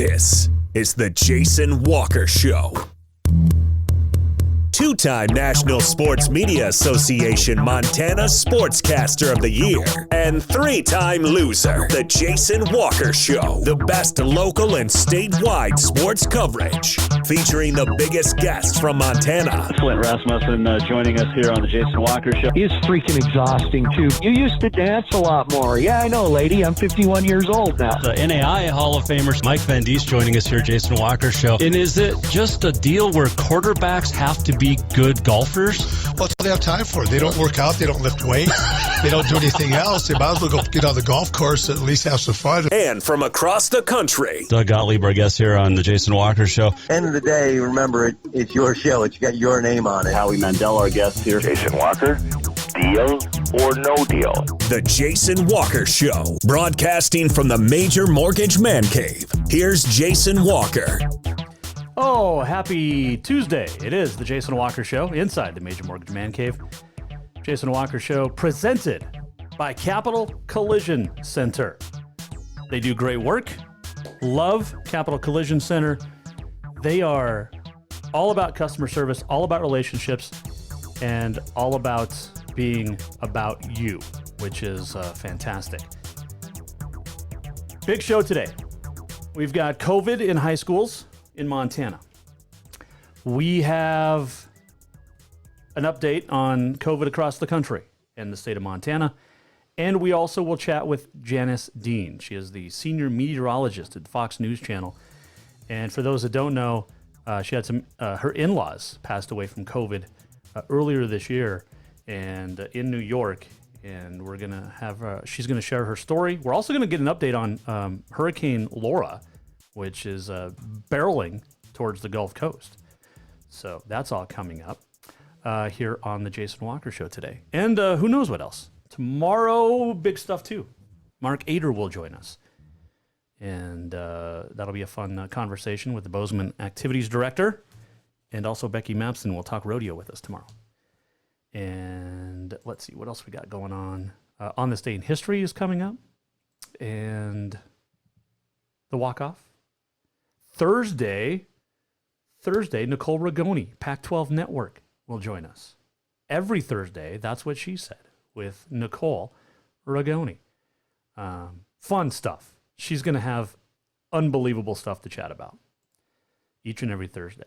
This is the Jason Walker Show. Two-time National Sports Media Association Montana Sportscaster of the Year and three-time loser, the Jason Walker Show. The best local and statewide sports coverage, featuring the biggest guests from Montana. Flint Rasmussen joining us here on the Jason Walker Show. He's freaking exhausting, too. You used to dance a lot more. Yeah, I know, lady. I'm 51 years old now. The NAI Hall of Famer Mike Van Diest joining us here, Jason Walker Show. And is it just a deal where quarterbacks have to be good golfers? Well, that's all they have time for. They don't work out. They don't lift weights. They don't do anything else. They might as well go get on the golf course and at least have some fun. And from across the country, Doug Gottlieb, our guest here on the Jason Walker Show. End of the day, remember, it's your show. It's got your name on it. Howie Mandel, our guest here. Jason Walker, deal or no deal? The Jason Walker Show, broadcasting from the Major Mortgage Man Cave. Here's Jason Walker. Oh, happy Tuesday. It is the Jason Walker Show inside the Major Mortgage Man Cave. Jason Walker Show presented by Capital Collision Center. They do great work. Love Capital Collision Center. They are all about customer service, all about relationships, and all about being about you, which is fantastic. Big show today. We've got COVID in high schools in Montana. We have an update on COVID across the country in the state of Montana. And we also will chat with Janice Dean. She is the senior meteorologist at Fox News Channel. And for those that don't know, she had her in-laws passed away from COVID earlier this year and in New York. And we're going to have, she's going to share her story. We're also going to get an update on Hurricane Laura, which is barreling towards the Gulf Coast. So that's all coming up here on the Jason Walker Show today. And who knows what else. Tomorrow, big stuff too. Mark Ader will join us. And that'll be a fun conversation with the Bozeman Activities Director. And also Becky Mapson will talk rodeo with us tomorrow. And let's see, what else we got going on? On This Day in History is coming up. And the walk-off. Thursday, Nicole Ragoni, Pac-12 Network, will join us. Every Thursday, that's what she said, with Nicole Ragoni. Fun stuff. She's going to have unbelievable stuff to chat about each and every Thursday.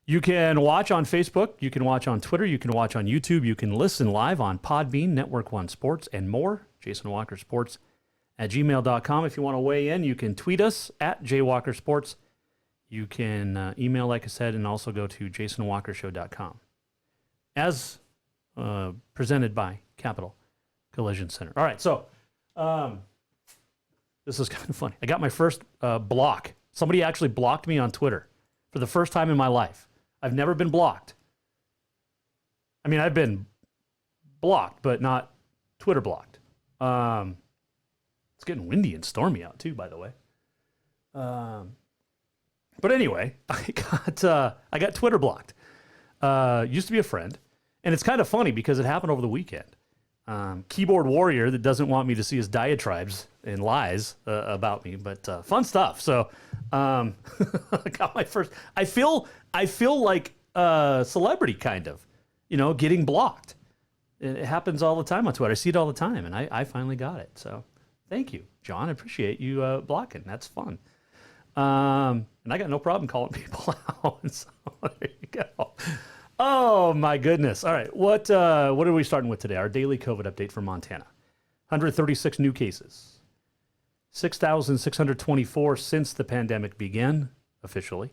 You can watch on Facebook, you can watch on Twitter, you can watch on YouTube, you can listen live on Podbean, Network One Sports, and more. Jason Walker Sports at gmail.com. If you want to weigh in, you can tweet us at jwalkersports. You can email, like I said, and also go to jasonwalkershow.com. As presented by Capital Collision Center. All right, so this is kind of funny. I got my first block. Somebody actually blocked me on Twitter for the first time in my life. I've never been blocked. I mean, I've been blocked, but not Twitter blocked. It's getting windy and stormy out too, by the way. But anyway, I got Twitter blocked. Used to be a friend, and it's kind of funny because it happened over the weekend. Keyboard warrior that doesn't want me to see his diatribes and lies about me, but fun stuff. So I got my first. I feel like a celebrity, kind of, getting blocked. It happens all the time on Twitter. I see it all the time, and I finally got it. So thank you, John. I appreciate you blocking. That's fun. And I got no problem calling people out. So there you go. Oh my goodness. All right. What are we starting with today? Our daily COVID update for Montana. 136 new cases. 6,624 since the pandemic began officially.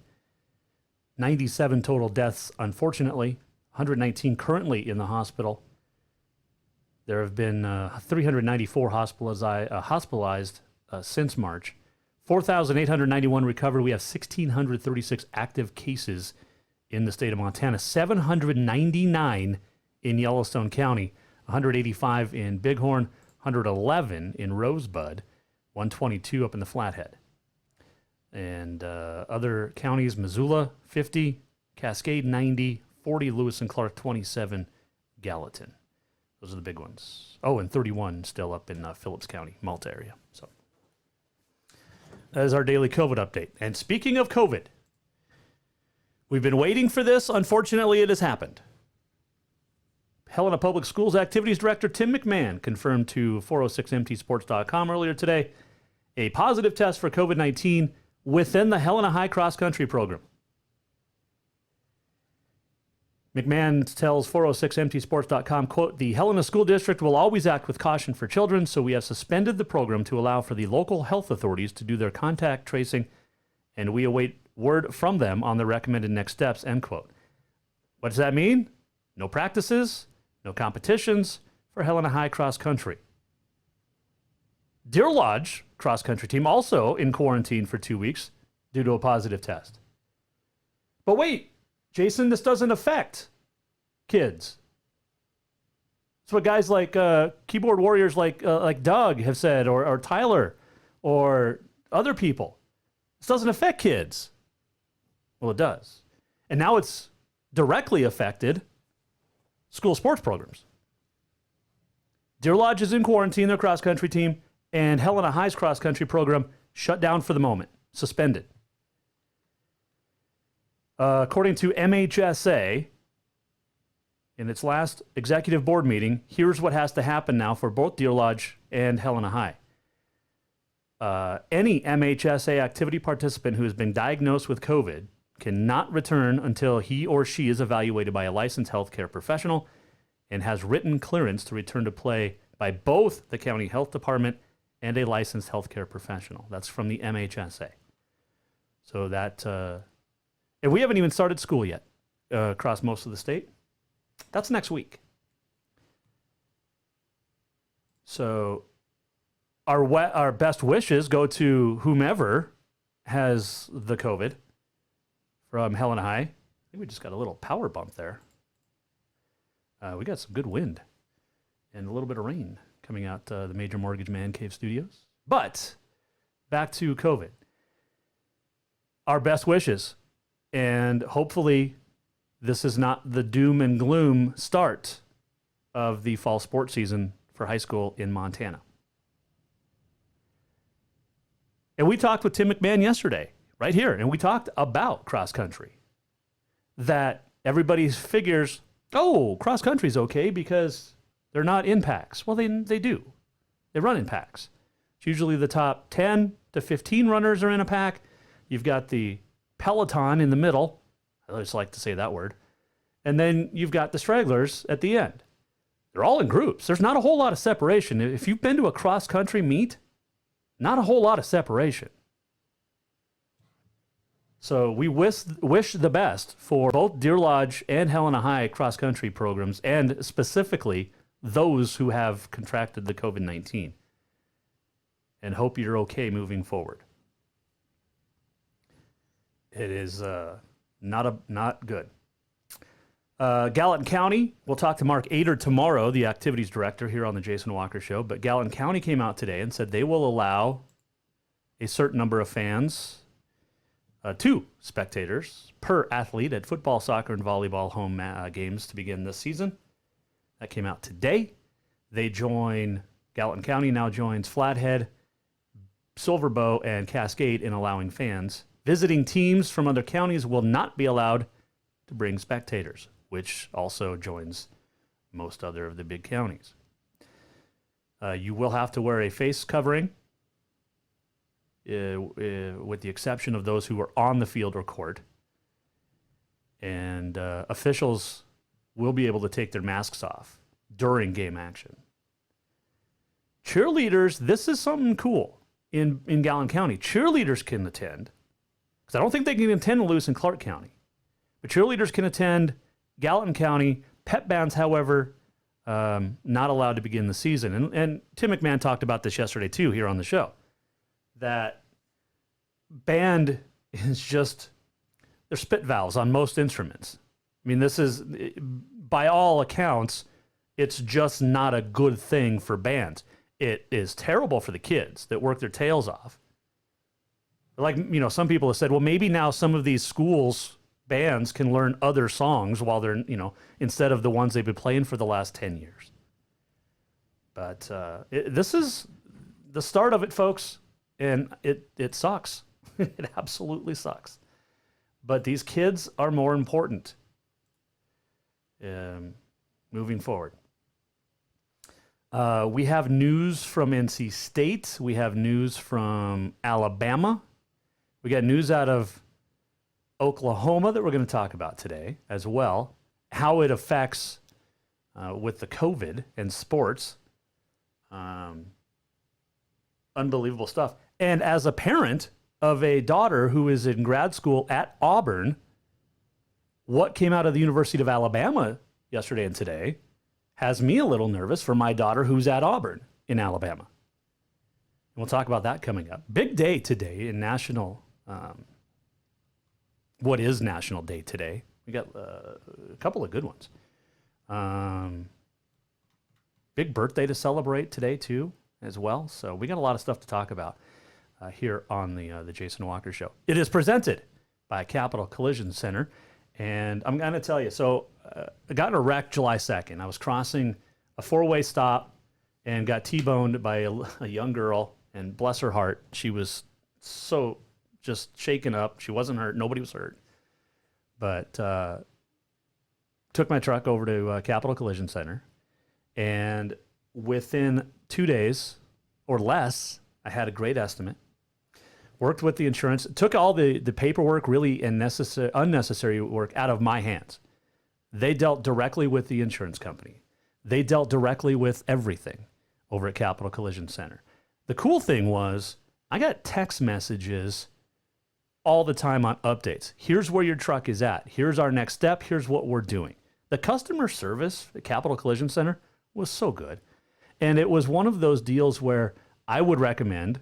97 total deaths, unfortunately. 119 currently in the hospital. There have been 394 hospitalized since March. 4,891 recovered. We have 1,636 active cases in the state of Montana. 799 in Yellowstone County. 185 in Bighorn. 111 in Rosebud. 122 up in the Flathead. And other counties, Missoula, 50. Cascade, 90. 40, Lewis and Clark, 27. Gallatin. Those are the big ones. Oh, and 31 still up in Phillips County, Malta area. So as our daily COVID update. And speaking of COVID, we've been waiting for this. Unfortunately, it has happened. Helena Public Schools Activities Director Tim McMahon confirmed to 406mtsports.com earlier today a positive test for COVID-19 within the Helena High Cross Country program. McMahon tells 406mtsports.com, quote, "The Helena School District will always act with caution for children, so we have suspended the program to allow for the local health authorities to do their contact tracing, and we await word from them on the recommended next steps," end quote. What does that mean? No practices, no competitions for Helena High Cross Country. Deer Lodge cross country team also in quarantine for 2 weeks due to a positive test. But wait, Jason, this doesn't affect kids. That's what guys like keyboard warriors like Doug have said, or Tyler, or other people. This doesn't affect kids. Well, it does. And now it's directly affected school sports programs. Deer Lodge is in quarantine, their cross-country team, and Helena High's cross-country program shut down for the moment, suspended. According to MHSA, in its last executive board meeting, here's what has to happen now for both Deer Lodge and Helena High. Any MHSA activity participant who has been diagnosed with COVID cannot return until he or she is evaluated by a licensed healthcare professional and has written clearance to return to play by both the county health department and a licensed healthcare professional. That's from the MHSA. So that, and we haven't even started school yet across most of the state. That's next week. So our best wishes go to whomever has the COVID from Helena High. I think we just got a little power bump there. We got some good wind and a little bit of rain coming out the Major Mortgage Man Cave Studios. But back to COVID. Our best wishes. And hopefully this is not the doom and gloom start of the fall sports season for high school in Montana. And we talked with Tim McMahon yesterday, right here, and we talked about cross country. That everybody figures, oh, cross country's okay because they're not in packs. Well, they do. They run in packs. It's usually the top 10 to 15 runners are in a pack. You've got the peloton in the middle. I just like to say that word. And then you've got the stragglers at the end. They're all in groups. There's not a whole lot of separation. If you've been to a cross country meet, not a whole lot of separation. So we wish the best for both Deer Lodge and Helena High cross-country programs, and specifically those who have contracted the COVID-19. And hope you're okay moving forward. It is not good. Gallatin County, we'll talk to Mark Ader tomorrow, the activities director here on the Jason Walker Show. But Gallatin County came out today and said they will allow a certain number of fans, 2 spectators per athlete at football, soccer, and volleyball home games to begin this season. That came out today. Gallatin County now joins Flathead, Silver Bow, and Cascade in allowing fans. Visiting teams from other counties will not be allowed to bring spectators, which also joins most other of the big counties. You will have to wear a face covering, with the exception of those who are on the field or court. And officials will be able to take their masks off during game action. Cheerleaders, this is something cool in Gallatin County. Cheerleaders can attend, because I don't think they can attend Lewis and Clark County. But cheerleaders can attend Gallatin County. Pep bands, however, not allowed to begin the season. And Tim McMahon talked about this yesterday, too, here on the show. That band is just, they're spit valves on most instruments. I mean, this is, by all accounts, it's just not a good thing for bands. It is terrible for the kids that work their tails off. Like, some people have said, well, maybe now some of these schools' bands can learn other songs while they're, instead of the ones they've been playing for the last 10 years. But this is the start of it, folks. And it sucks. It absolutely sucks. But these kids are more important moving forward. We have news from NC State. We have news from Alabama. We got news out of Oklahoma that we're going to talk about today as well. How it affects with the COVID and sports. Unbelievable stuff. And as a parent of a daughter who is in grad school at Auburn, what came out of the University of Alabama yesterday and today has me a little nervous for my daughter who's at Auburn in Alabama. And we'll talk about that coming up. Big day today in national, what is National Day today? We got a couple of good ones. Big birthday to celebrate today too, as well. So we got a lot of stuff to talk about here on the Jason Walker Show. It is presented by Capital Collision Center. And I'm going to tell you, so I got in a wreck July 2nd. I was crossing a four-way stop and got T-boned by a young girl. And bless her heart, she was so just shaken up. She wasn't hurt. Nobody was hurt. But took my truck over to Capital Collision Center. And within 2 days or less, I had a great estimate. Worked with the insurance, took all the paperwork, really unnecessary work out of my hands. They dealt directly with the insurance company. They dealt directly with everything over at Capital Collision Center. The cool thing was I got text messages all the time on updates. Here's where your truck is at. Here's our next step. Here's what we're doing. The customer service at Capital Collision Center was so good. And it was one of those deals where I would recommend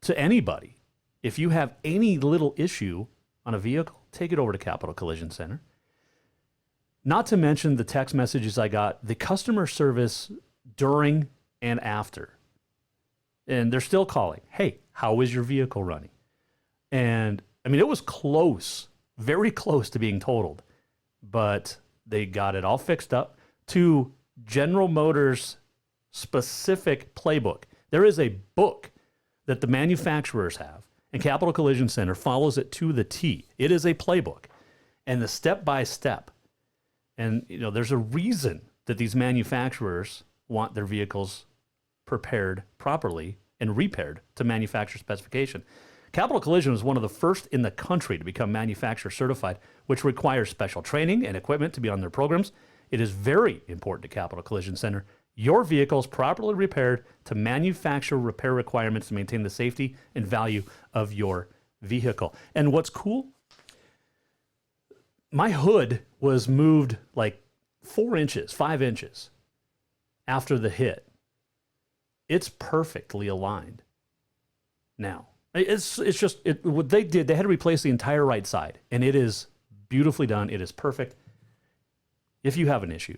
to anybody, if you have any little issue on a vehicle, take it over to Capital Collision Center. Not to mention the text messages I got, the customer service during and after. And they're still calling. Hey, how is your vehicle running? And I mean, it was close, very close to being totaled, but they got it all fixed up to General Motors specific playbook. There is a book that the manufacturers have, and Capital Collision Center follows it to the T. It is a playbook, and the step-by-step. And, you know, there's a reason that these manufacturers want their vehicles prepared properly and repaired to manufacturer specification. Capital Collision was one of the first in the country to become manufacturer certified, which requires special training and equipment to be on their programs. It is very important to Capital Collision Center. Your vehicle is properly repaired to manufacturer repair requirements to maintain the safety and value of your vehicle. And what's cool, my hood was moved like 4 inches, 5 inches after the hit. It's perfectly aligned now. It's just what they did. They had to replace the entire right side, and it is beautifully done. It is perfect. If you have an issue,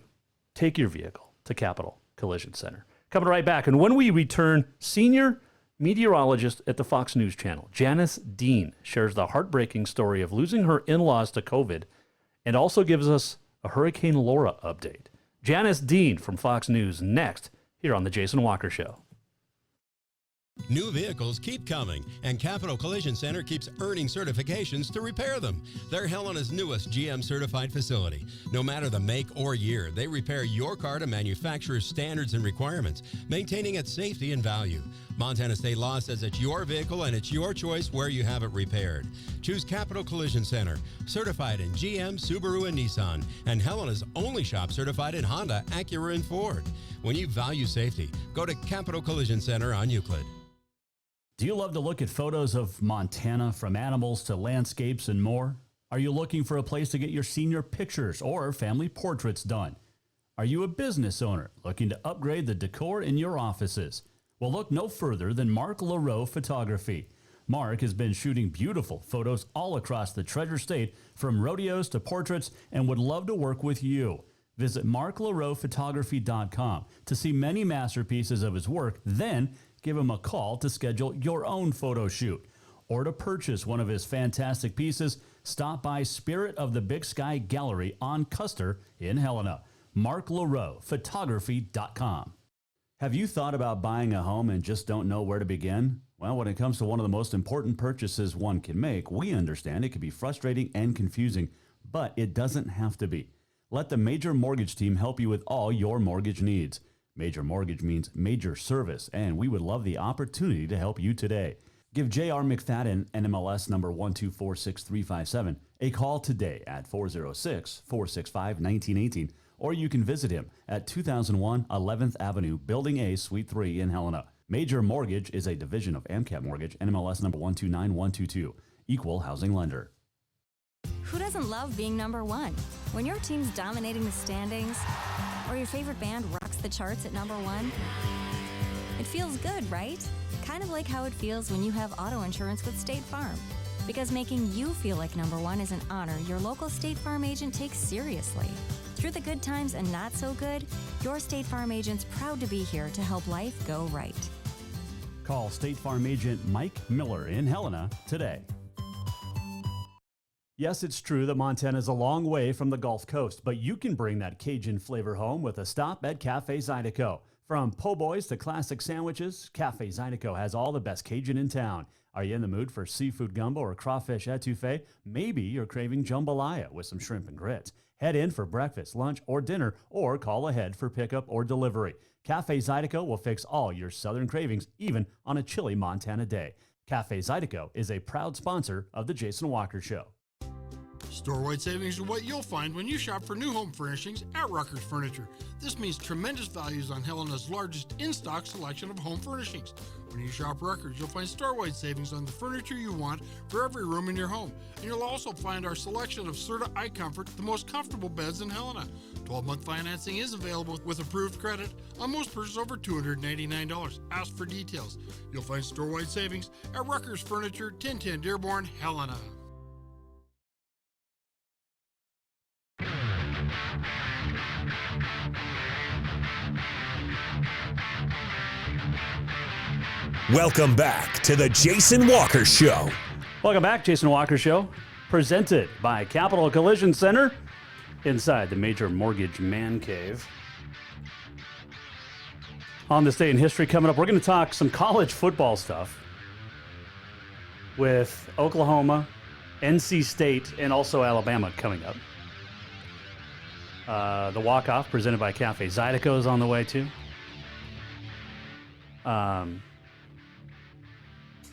take your vehicle to Capital Collision Center. Coming right back. And when we return, senior meteorologist at the Fox News Channel, Janice Dean, shares the heartbreaking story of losing her in-laws to COVID and also gives us a Hurricane Laura update. Janice Dean from Fox News next here on The Jason Walker Show. New vehicles keep coming, and Capital Collision Center keeps earning certifications to repair them. They're Helena's newest GM-certified facility. No matter the make or year, they repair your car to manufacturer's standards and requirements, maintaining its safety and value. Montana state law says it's your vehicle and it's your choice where you have it repaired. Choose Capital Collision Center, certified in GM, Subaru, and Nissan, and Helena's only shop certified in Honda, Acura, and Ford. When you value safety, go to Capital Collision Center on Euclid. Do you love to look at photos of Montana, from animals to landscapes and more? Are you looking for a place to get your senior pictures or family portraits done? Are you a business owner looking to upgrade the decor in your offices? Well, look no further than Mark LaRoe Photography. Mark has been shooting beautiful photos all across the Treasure State, from rodeos to portraits, and would love to work with you. Visit marklaroephotography.com to see many masterpieces of his work, then give him a call to schedule your own photo shoot. Or to purchase one of his fantastic pieces, stop by Spirit of the Big Sky Gallery on Custer in Helena. marklaroephotography.com. Have you thought about buying a home and just don't know where to begin? Well, when it comes to one of the most important purchases one can make, we understand it can be frustrating and confusing, but it doesn't have to be. Let the Major Mortgage team help you with all your mortgage needs. Major Mortgage means major service, and we would love the opportunity to help you today. Give J.R. McFadden, NMLS number 1246357, a call today at 406-465-1918, or you can visit him at 2001 11th Avenue, Building A, Suite 3 in Helena. Major Mortgage is a division of AMCAP Mortgage, NMLS number 129122, equal housing lender. Who doesn't love being number one? When your team's dominating the standings, or your favorite band rocks the charts at number one, it feels good, right? Kind of like how it feels when you have auto insurance with State Farm. Because making you feel like number one is an honor your local State Farm agent takes seriously. Through the good times and not so good, your State Farm agent's proud to be here to help life go right. Call State Farm agent Mike Miller in Helena today. Yes, it's true that Montana is a long way from the Gulf Coast, but you can bring that Cajun flavor home with a stop at Cafe Zydeco. From po' boys to classic sandwiches, Cafe Zydeco has all the best Cajun in town. Are you in the mood for seafood gumbo or crawfish etouffee? Maybe you're craving jambalaya with some shrimp and grits. Head in for breakfast, lunch, or dinner, or call ahead for pickup or delivery. Cafe Zydeco will fix all your southern cravings, even on a chilly Montana day. Cafe Zydeco is a proud sponsor of The Jason Walker Show. Store-wide savings are what you'll find when you shop for new home furnishings at Rucker's Furniture. This means tremendous values on Helena's largest in-stock selection of home furnishings. When you shop Rucker's, you'll find store-wide savings on the furniture you want for every room in your home. And you'll also find our selection of Serta iComfort, the most comfortable beds in Helena. 12-month financing is available with approved credit on most purchases over $299. Ask for details. You'll find store-wide savings at Rucker's Furniture, 1010 Dearborn, Helena. Welcome back to the Jason Walker Show. Welcome back, Jason Walker Show, presented by Capital Collision Center inside the Major Mortgage Man Cave. On this day in history coming up, we're going to talk some college football stuff with Oklahoma, NC State, and also Alabama coming up. The walk-off presented by Cafe Zydeco is on the way too.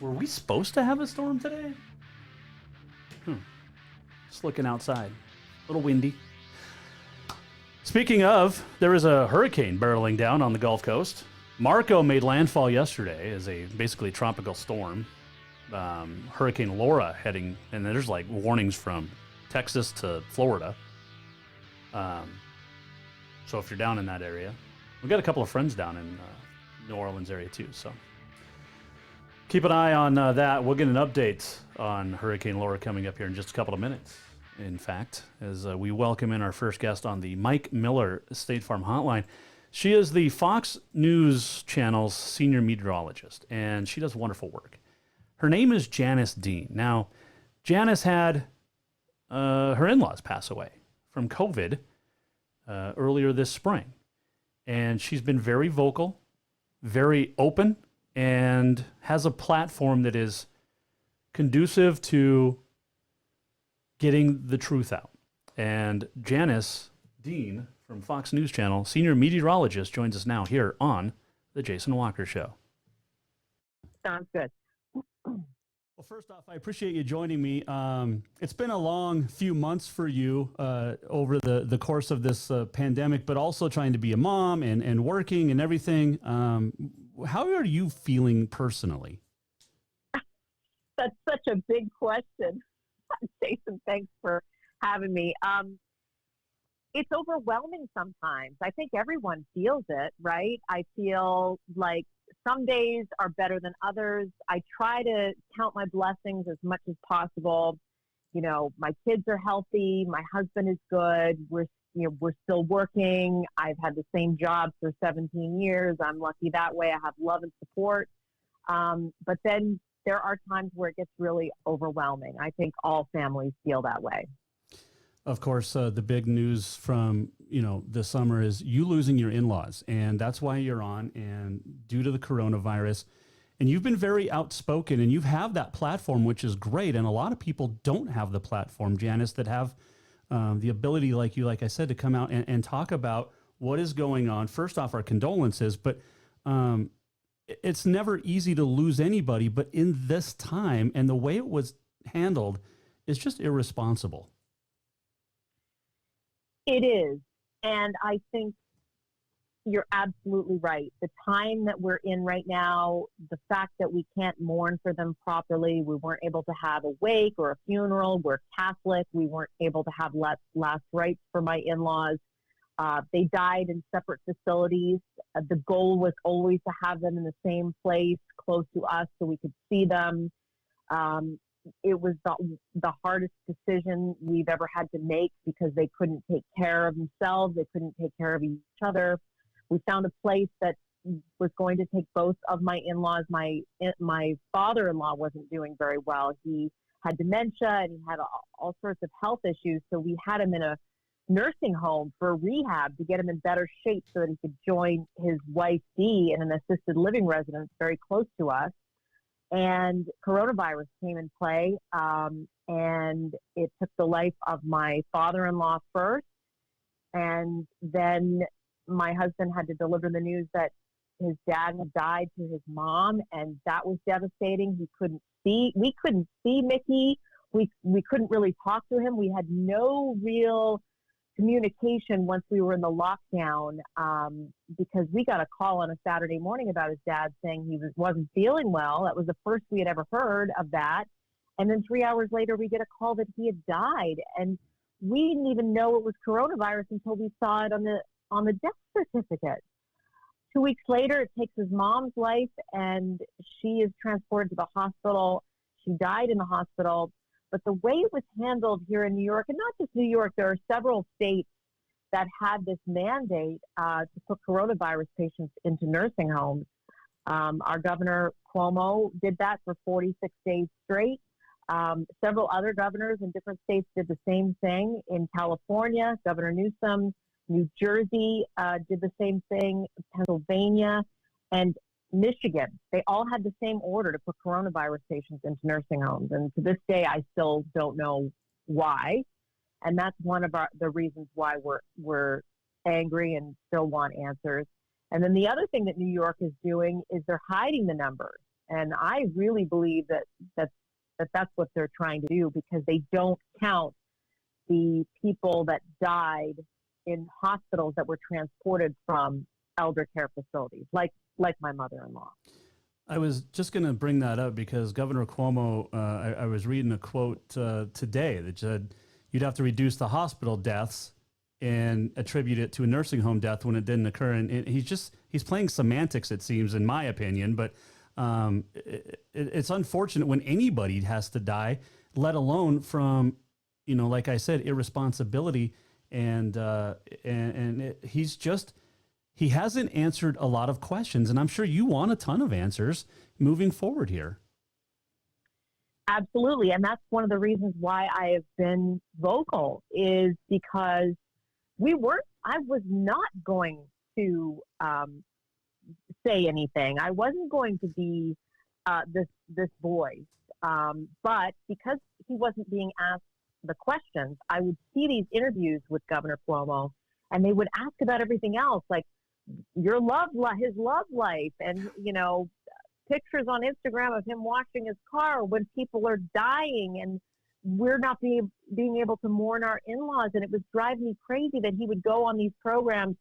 Were we supposed to have a storm today? Just looking outside. A little windy. Speaking of, there is a hurricane barreling down on the Gulf Coast. Marco made landfall yesterday as a basically tropical storm. Hurricane Laura heading, and there's like warnings from Texas to Florida. So if you're down in that area, we've got a couple of friends down in New Orleans area too, so keep an eye on that. We'll get an update on Hurricane Laura coming up here in just a couple of minutes, in fact, as we welcome in our first guest on the Mike Miller State Farm Hotline. She is the Fox News Channel's senior meteorologist, and she does wonderful work. Her name is Janice Dean. Now, Janice had her in-laws pass away from COVID earlier this spring, and she's been very vocal, very open, and has a platform that is conducive to getting the truth out. And Janice Dean from Fox News Channel, senior meteorologist, joins us now here on The Jason Walker Show. Sounds good. Well, first off, I appreciate you joining me. It's been a long few months for you over the course of this pandemic, but also trying to be a mom and working and everything. How are you feeling personally? That's such a big question. Jason, thanks for having me. It's overwhelming sometimes. I think everyone feels it, right? I feel like some days are better than others. I try to count my blessings as much as possible. You know, my kids are healthy. My husband is good. We're still working. I've had the same job for 17 years. I'm lucky that way. I have love and support. But then there are times where it gets really overwhelming. I think all families feel that way. Of course, the big news from, this summer is you losing your in-laws, and that's why you're on, and due to the coronavirus. And you've been very outspoken, and you have that platform, which is great. And a lot of people don't have the platform, Janice, that have the ability, like I said, to come out and talk about what is going on. First off, our condolences, but it's never easy to lose anybody. But in this time and the way it was handled is just irresponsible. It is. And I think you're absolutely right. The time that we're in right now, the fact that we can't mourn for them properly, we weren't able to have a wake or a funeral. We're Catholic. We weren't able to have last rites for my in-laws. They died in separate facilities. The goal was always to have them in the same place, close to us, so we could see them. It was the hardest decision we've ever had to make because they couldn't take care of themselves. They couldn't take care of each other. We found a place that was going to take both of my in-laws. My father-in-law wasn't doing very well. He had dementia and he had all sorts of health issues. So we had him in a nursing home for rehab to get him in better shape so that he could join his wife, Dee, in an assisted living residence very close to us. And coronavirus came in play, and it took the life of my father-in-law first. And then my husband had to deliver the news that his dad had died to his mom, and that was devastating. We couldn't see Mickey. We couldn't really talk to him. We had no real communication once we were in the lockdown, because we got a call on a Saturday morning about his dad saying he wasn't feeling well. That was the first we had ever heard of that. And then 3 hours later, we get a call that he had died. And we didn't even know it was coronavirus until we saw it on the death certificate. 2 weeks later, it takes his mom's life, and she is transported to the hospital. She died in the hospital. But the way it was handled here in New York, and not just New York, there are several states that had this mandate to put coronavirus patients into nursing homes. Our governor, Cuomo, did that for 46 days straight. Several other governors in different states did the same thing. In California, Governor Newsom, New Jersey did the same thing, Pennsylvania, and Michigan. They all had the same order to put coronavirus patients into nursing homes. And to this day, I still don't know why. And that's one of the reasons why we're angry and still want answers. And then the other thing that New York is doing is they're hiding the numbers. And I really believe that's what they're trying to do, because they don't count the people that died in hospitals that were transported from elder care facilities, like my mother-in-law. I was just going to bring that up because Governor Cuomo, I was reading a quote today that said you'd have to reduce the hospital deaths and attribute it to a nursing home death when it didn't occur. And he's playing semantics, it seems, in my opinion. But it's unfortunate when anybody has to die, let alone from, like I said, irresponsibility. And he hasn't answered a lot of questions, and I'm sure you want a ton of answers moving forward here. Absolutely. And that's one of the reasons why I have been vocal, is because I was not going to say anything. I wasn't going to be this voice. But because he wasn't being asked the questions, I would see these interviews with Governor Cuomo, and they would ask about everything else, like his love life, and pictures on Instagram of him washing his car when people are dying, and we're not being able to mourn our in-laws. And it was driving me crazy that he would go on these programs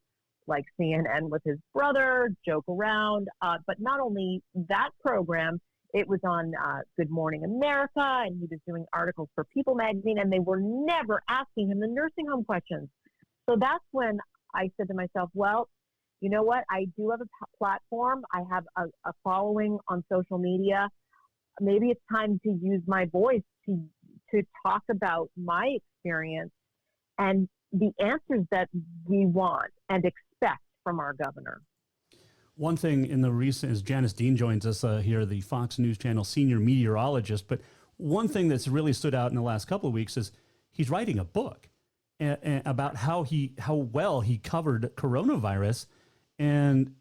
like CNN with his brother, joke around. But not only that program, it was on Good Morning America, and he was doing articles for People magazine, and they were never asking him the nursing home questions. So that's when I said to myself, well, you know what? I do have a platform. I have a following on social media. Maybe it's time to use my voice to talk about my experience and the answers that we want and expect from our governor. One thing in the recent, as Janice Dean joins us here, the Fox News Channel senior meteorologist, but one thing that's really stood out in the last couple of weeks is he's writing a book. about how well he covered coronavirus, and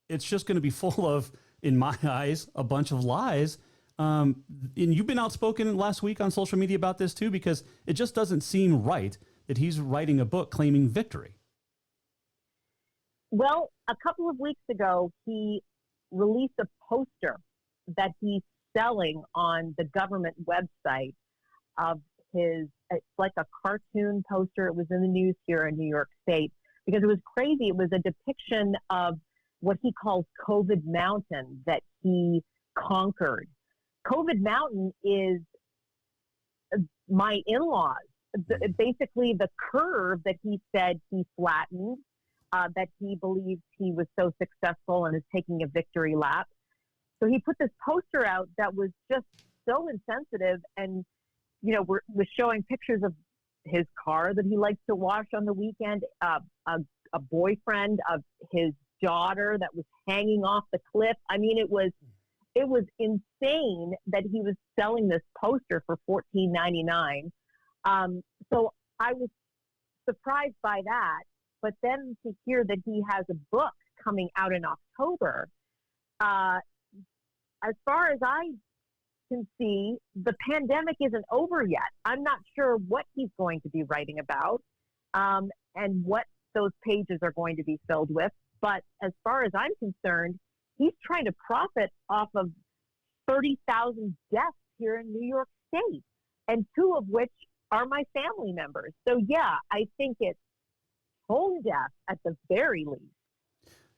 it's just going to be full of, in my eyes, a bunch of lies. And you've been outspoken last week on social media about this too, because it just doesn't seem right that he's writing a book claiming victory. Well, a couple of weeks ago, he released a poster that he's selling on the government website of his, it's like a cartoon poster. It was in the news here in New York State because it was crazy. It was a depiction of what he calls COVID Mountain that he conquered. COVID Mountain is my in-laws. Basically, the curve that he said he flattened, that he believes he was so successful and is taking a victory lap. So he put this poster out that was just so insensitive and, was showing pictures of his car that he likes to wash on the weekend, a boyfriend of his daughter that was hanging off the cliff. I mean, it was insane that he was selling this poster for $14.99. So I was surprised by that. But then to hear that he has a book coming out in October, as far as I can see, the pandemic isn't over yet. I'm not sure what he's going to be writing about and what those pages are going to be filled with. But as far as I'm concerned, he's trying to profit off of 30,000 deaths here in New York State, and 2 of which are my family members. So, yeah, I think it's tone deaf at the very least.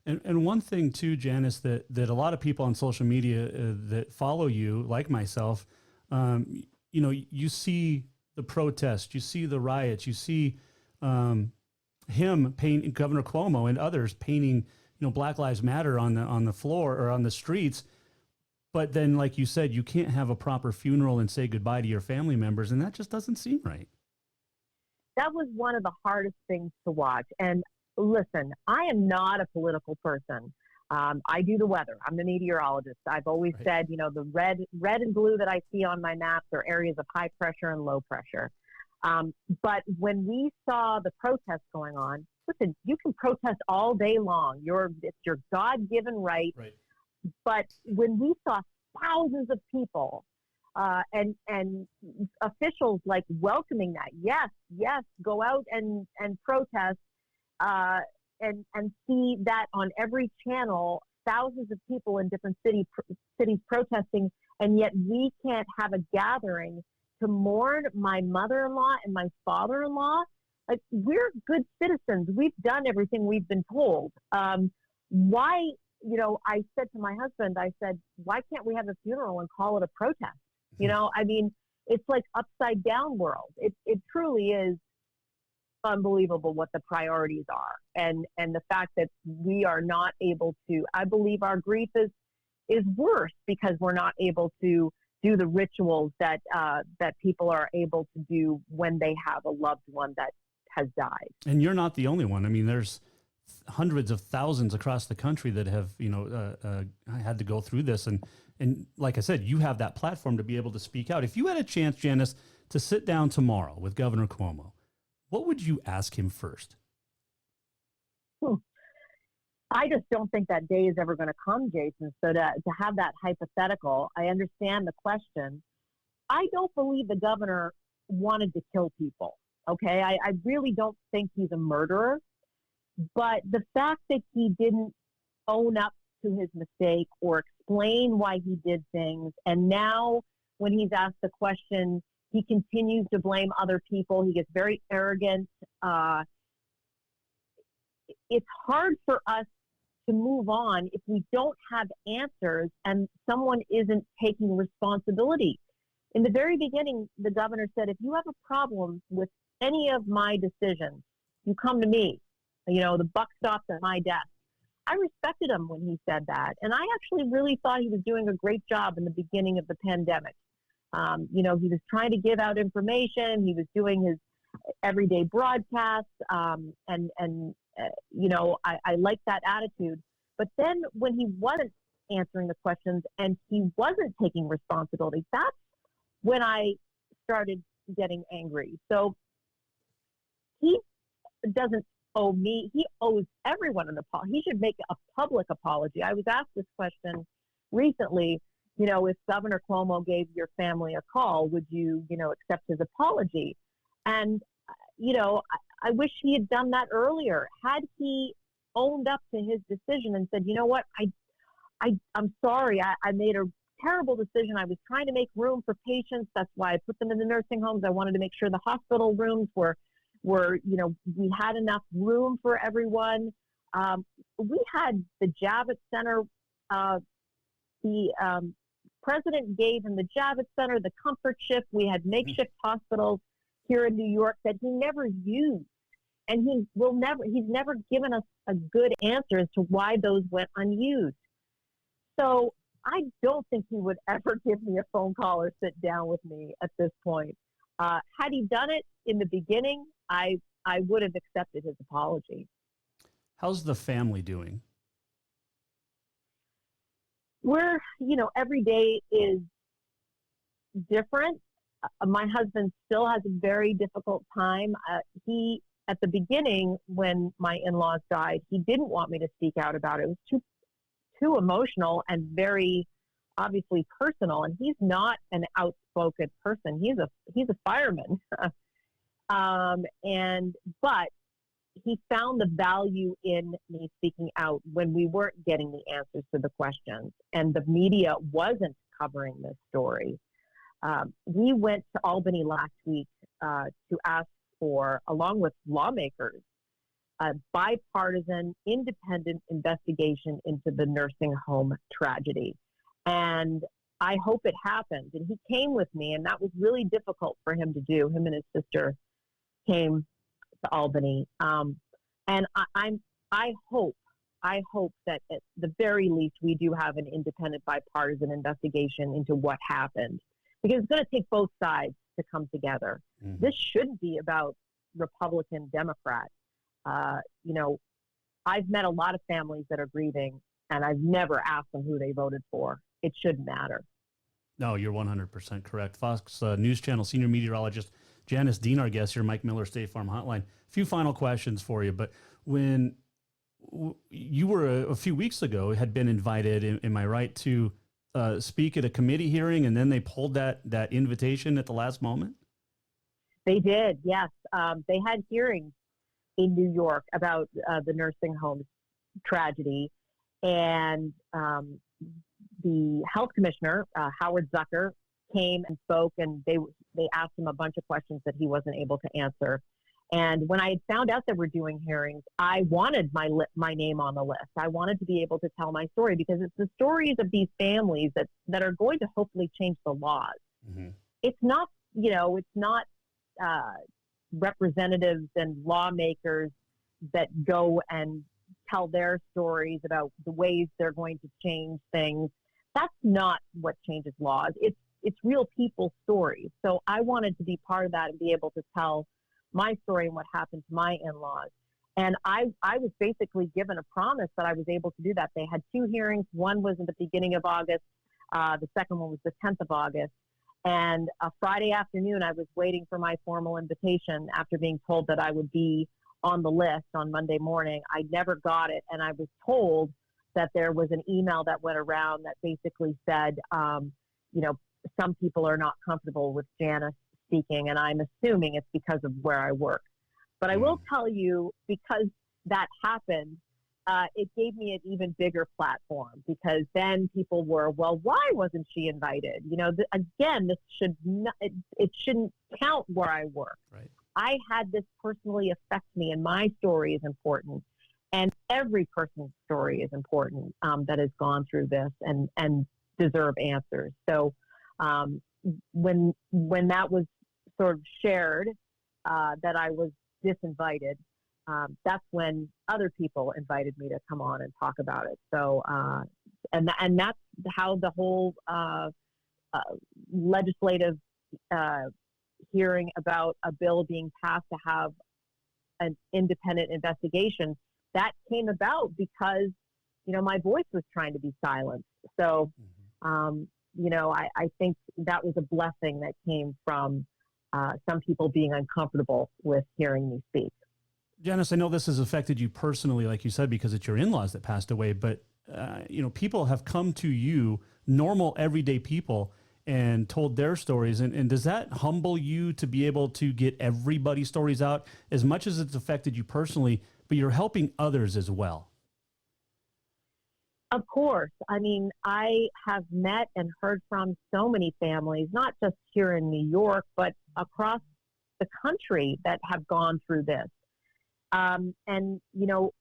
And one thing too, Janice, that a lot of people on social media that follow you, like myself, you see the protest, you see the riots, you see him painting, Governor Cuomo and others painting, Black Lives Matter on the floor or on the streets. But then, like you said, you can't have a proper funeral and say goodbye to your family members, and that just doesn't seem right. That was one of the hardest things to watch. And listen, I am not a political person. I do the weather. I'm the meteorologist. I've always said, the red and blue that I see on my maps are areas of high pressure and low pressure. But when we saw the protests going on, listen, you can protest all day long. It's your God-given right. But when we saw thousands of people and officials like welcoming that, yes, go out and protest, and see that on every channel, thousands of people in different cities protesting, and yet we can't have a gathering to mourn my mother-in-law and my father-in-law. Like, we're good citizens. We've done everything we've been told. Why, I said to my husband, I said, why can't we have a funeral and call it a protest? I mean, it's like upside down world. It truly is unbelievable what the priorities are. And the fact that we are not able to, I believe our grief is worse because we're not able to do the rituals that people are able to do when they have a loved one that has died. And you're not the only one. I mean, there's hundreds of thousands across the country that have, had to go through this. And like I said, you have that platform to be able to speak out. If you had a chance, Janice, to sit down tomorrow with Governor Cuomo, what would you ask him first? I just don't think that day is ever going to come, Jason. So to have that hypothetical, I understand the question. I don't believe the governor wanted to kill people. Okay. I really don't think he's a murderer, but the fact that he didn't own up to his mistake or explain why he did things, and now when he's asked the question, he continues to blame other people. He gets very arrogant. It's hard for us to move on if we don't have answers and someone isn't taking responsibility. In the very beginning, the governor said, if you have a problem with any of my decisions, you come to me. The buck stops at my desk. I respected him when he said that. And I actually really thought he was doing a great job in the beginning of the pandemic. He was trying to give out information. He was doing his everyday broadcasts. I like that attitude. But then when he wasn't answering the questions and he wasn't taking responsibility, that's when I started getting angry. So he doesn't owe me. He owes everyone an apology. He should make a public apology. I was asked this question recently, if Governor Cuomo gave your family a call, would you, accept his apology? And, I wish he had done that earlier. Had he owned up to his decision and said, you know what, I'm sorry, I made a terrible decision. I was trying to make room for patients. That's why I put them in the nursing homes. I wanted to make sure the hospital rooms were we had enough room for everyone. We had the Javits Center. The president gave him the Javits Center, the comfort shift. We had makeshift hospitals here in New York that he never used. And he's never given us a good answer as to why those went unused. So I don't think he would ever give me a phone call or sit down with me at this point. Had he done it in the beginning, I would have accepted his apology. How's the family doing? We're, every day is different. My husband still has a very difficult time. At the beginning, when my in-laws died, he didn't want me to speak out about it. It was too emotional and very obviously personal. And he's not an outspoken person. He's a fireman. But he found the value in me speaking out when we weren't getting the answers to the questions and the media wasn't covering this story. We went to Albany last week to ask for, along with lawmakers, a bipartisan, independent investigation into the nursing home tragedy. And I hope it happens. And he came with me, and that was really difficult for him to do. Him and his sister came to Albany. And I hope that at the very least we do have an independent bipartisan investigation into what happened, because it's going to take both sides to come together. Mm-hmm. This shouldn't be about Republican, Democrat. I've met a lot of families that are grieving, and I've never asked them who they voted for. It shouldn't matter. No, you're 100% correct. Fox News Channel senior meteorologist Janice Dean, our guest here, Mike Miller, State Farm Hotline. A few final questions for you, but when you were a few weeks ago had been invited, am I right, to speak at a committee hearing, and then they pulled that invitation at the last moment? They did, yes. They had hearings in New York about the nursing homes tragedy, and the health commissioner, Howard Zucker, came and spoke, and they asked him a bunch of questions that he wasn't able to answer. And when I had found out that we're doing hearings, I wanted my name on the list. I wanted to be able to tell my story, because it's the stories of these families that are going to hopefully change the laws. Mm-hmm. It's not, representatives and lawmakers that go and tell their stories about the ways they're going to change things. That's not what changes laws. It's real people's stories. So I wanted to be part of that and be able to tell my story and what happened to my in-laws. And I was basically given a promise that I was able to do that. They had two hearings. One was in the beginning of August. The second one was the 10th of August. And a Friday afternoon, I was waiting for my formal invitation after being told that I would be on the list on Monday morning. I never got it. And I was told that there was an email that went around that basically said, some people are not comfortable with Janice speaking, and I'm assuming it's because of where I work. But I will tell you, because that happened, it gave me an even bigger platform, because then people were, well, why wasn't she invited? Again, this it shouldn't count where I work. Right. I had this personally affect me, and my story is important. And every person's story is important that has gone through this and deserve answers. So when that was sort of shared, that I was disinvited, that's when other people invited me to come on and talk about it. So, and that's how the whole legislative hearing about a bill being passed to have an independent investigation, that came about because, my voice was trying to be silenced. So, I think that was a blessing that came from some people being uncomfortable with hearing me speak. Janice, I know this has affected you personally, like you said, because it's your in-laws that passed away, but people have come to you, normal, everyday people, and told their stories. And does that humble you to be able to get everybody's stories out as much as it's affected you personally, but you're helping others as well? Of course. I mean, I have met and heard from so many families, not just here in New York, but across the country that have gone through this. And,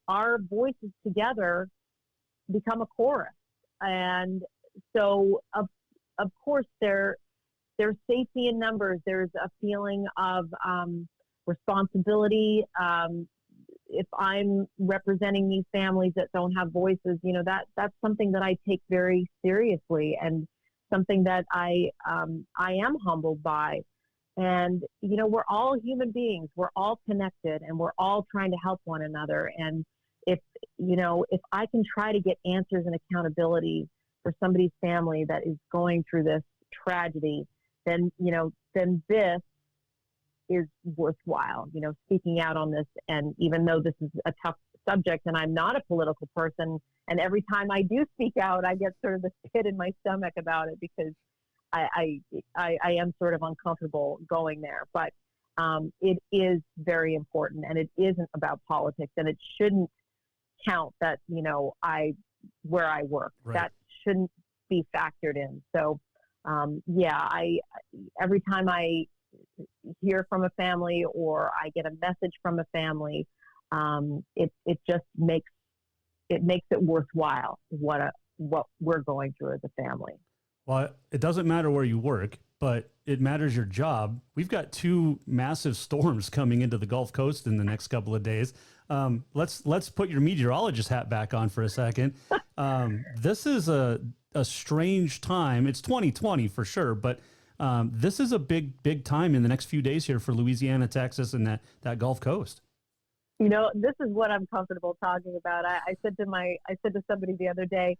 our voices together become a chorus. And so, of course, there's safety in numbers. There's a feeling of responsibility. If I'm representing these families that don't have voices, that's something that I take very seriously, and something that I am humbled by. And, we're all human beings. We're all connected, and we're all trying to help one another. And if I can try to get answers and accountability for somebody's family that is going through this tragedy, then this is worthwhile, speaking out on this. And even though this is a tough subject, and I'm not a political person, and every time I do speak out, I get sort of this pit in my stomach about it, because I am sort of uncomfortable going there. But it is very important, and it isn't about politics, and it shouldn't count that, where I work. Right. That shouldn't be factored in. So, every time I hear from a family, or I get a message from a family, it just makes it worthwhile what we're going through as a family. Well, it doesn't matter where you work, but it matters your job. We've got 2 massive storms coming into the Gulf Coast in the next couple of days. Let's put your meteorologist hat back on for a second. This is a strange time. It's 2020 for sure, but this is a big time in the next few days here for Louisiana, Texas, and that Gulf Coast. This is what I'm comfortable talking about. I said to somebody the other day,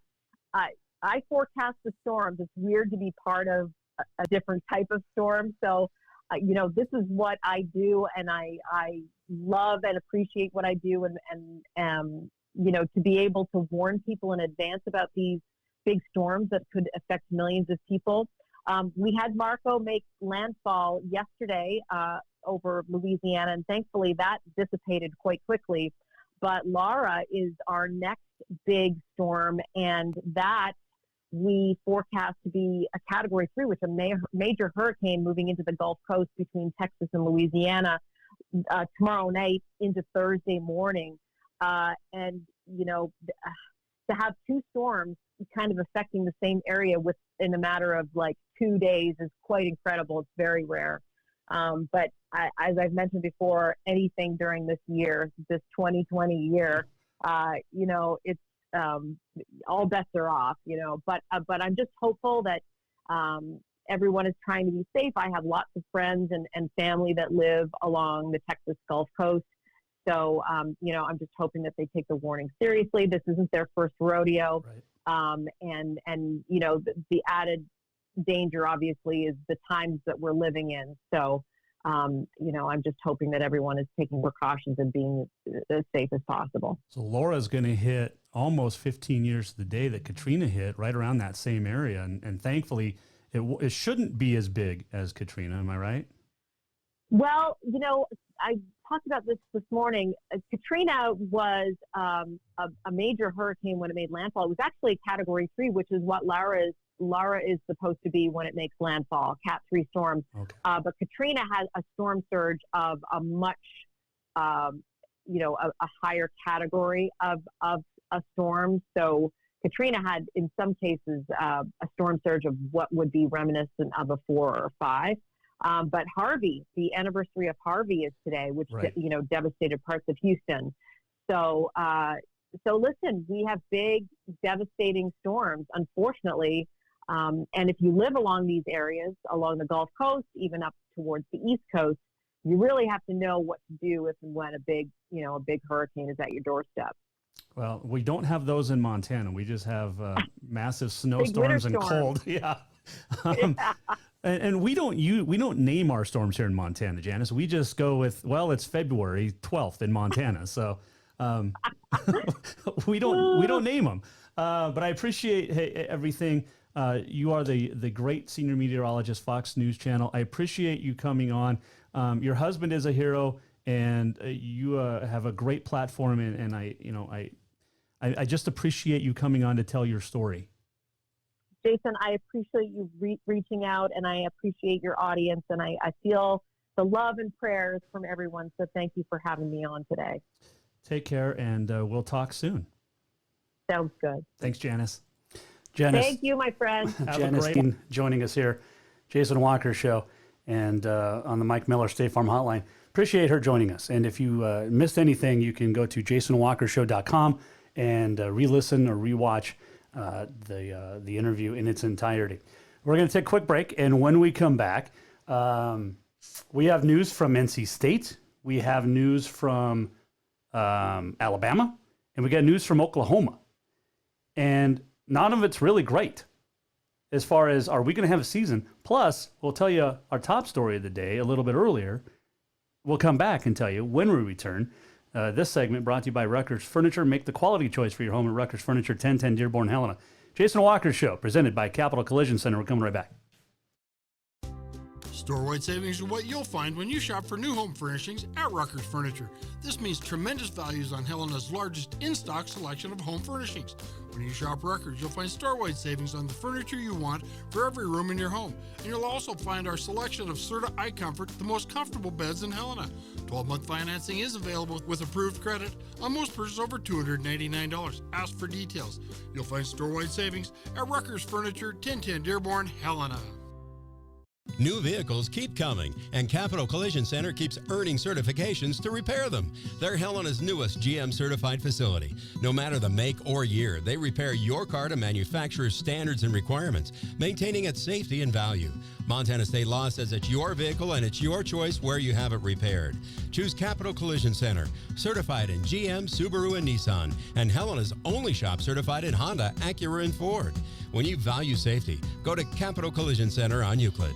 I forecast the storms. It's weird to be part of a different type of storm. So, this is what I do, and I love and appreciate what I do. And to be able to warn people in advance about these big storms that could affect millions of people. We had Marco make landfall yesterday over Louisiana, and thankfully that dissipated quite quickly. But Laura is our next big storm, and that we forecast to be a Category 3, which is a major hurricane moving into the Gulf Coast between Texas and Louisiana tomorrow night into Thursday morning. And, to have 2 storms kind of affecting the same area in a matter of like 2 days is quite incredible. It's very rare. But as I've mentioned before, anything during this year, this 2020 year, it's all bets are off, but I'm just hopeful that everyone is trying to be safe. I have lots of friends and family that live along the Texas Gulf Coast. So, I'm just hoping that they take the warning seriously. This isn't their first rodeo. Right. And the added danger, obviously, is the times that we're living in. So, I'm just hoping that everyone is taking precautions and being as safe as possible. So Laura's going to hit almost 15 years to the day that Katrina hit, right around that same area. And thankfully, it shouldn't be as big as Katrina. Am I right? Well, I talked about this morning. Katrina was a major hurricane when it made landfall. It was actually a Category 3, which is what Laura is supposed to be when it makes landfall, Cat 3 storm. Okay. But Katrina had a storm surge of a much, a higher category of a storm. So Katrina had, in some cases, a storm surge of what would be reminiscent of a 4 or 5. But Harvey, the anniversary of Harvey is today, which, right, devastated parts of Houston. So listen, we have big, devastating storms, unfortunately. And if you live along these areas, along the Gulf Coast, even up towards the East Coast, you really have to know what to do if and when a big hurricane is at your doorstep. Well, we don't have those in Montana. We just have massive snowstorms and cold. Yeah. And we don't name our storms here in Montana, Janice. We just go with, well, it's February 12th in Montana, so we don't name them. But I appreciate everything. You are the great senior meteorologist, Fox News Channel. I appreciate you coming on. Your husband is a hero, and you have a great platform. And I just appreciate you coming on to tell your story. Jason, I appreciate you reaching out, and I appreciate your audience, and I feel the love and prayers from everyone. So thank you for having me on today. Take care, and we'll talk soon. Sounds good. Thanks, Janice. Janice, thank you, my friend. Janice Dean joining us here, Jason Walker Show, and on the Mike Miller State Farm Hotline. Appreciate her joining us. And if you missed anything, you can go to jasonwalkershow.com and re-listen or rewatch the interview in its entirety. We're going to take a quick break, and when we come back, we have news from NC State, we have news from Alabama, and we got news from Oklahoma. And none of it's really great as far as, are we going to have a season? Plus, we'll tell you our top story of the day a little bit earlier. We'll come back and tell you when we return. This segment brought to you by Rucker's Furniture. Make the quality choice for your home at Rucker's Furniture, 1010 Dearborn, Helena. Jason Walker Show, presented by Capital Collision Center. We're coming right back. Store-wide savings are what you'll find when you shop for new home furnishings at Rucker's Furniture. This means tremendous values on Helena's largest in-stock selection of home furnishings. When you shop Rucker's, you'll find store-wide savings on the furniture you want for every room in your home. And you'll also find our selection of Serta iComfort, the most comfortable beds in Helena. 12-month financing is available with approved credit on most purchases over $289. Ask for details. You'll find store-wide savings at Rucker's Furniture, 1010 Dearborn, Helena. New vehicles keep coming, and Capital Collision Center keeps earning certifications to repair them. They're Helena's newest GM-certified facility. No matter the make or year, they repair your car to manufacturer's standards and requirements, maintaining its safety and value. Montana state law says it's your vehicle and it's your choice where you have it repaired. Choose Capital Collision Center, certified in GM, Subaru, and Nissan, and Helena's only shop certified in Honda, Acura, and Ford. When you value safety, go to Capital Collision Center on Euclid.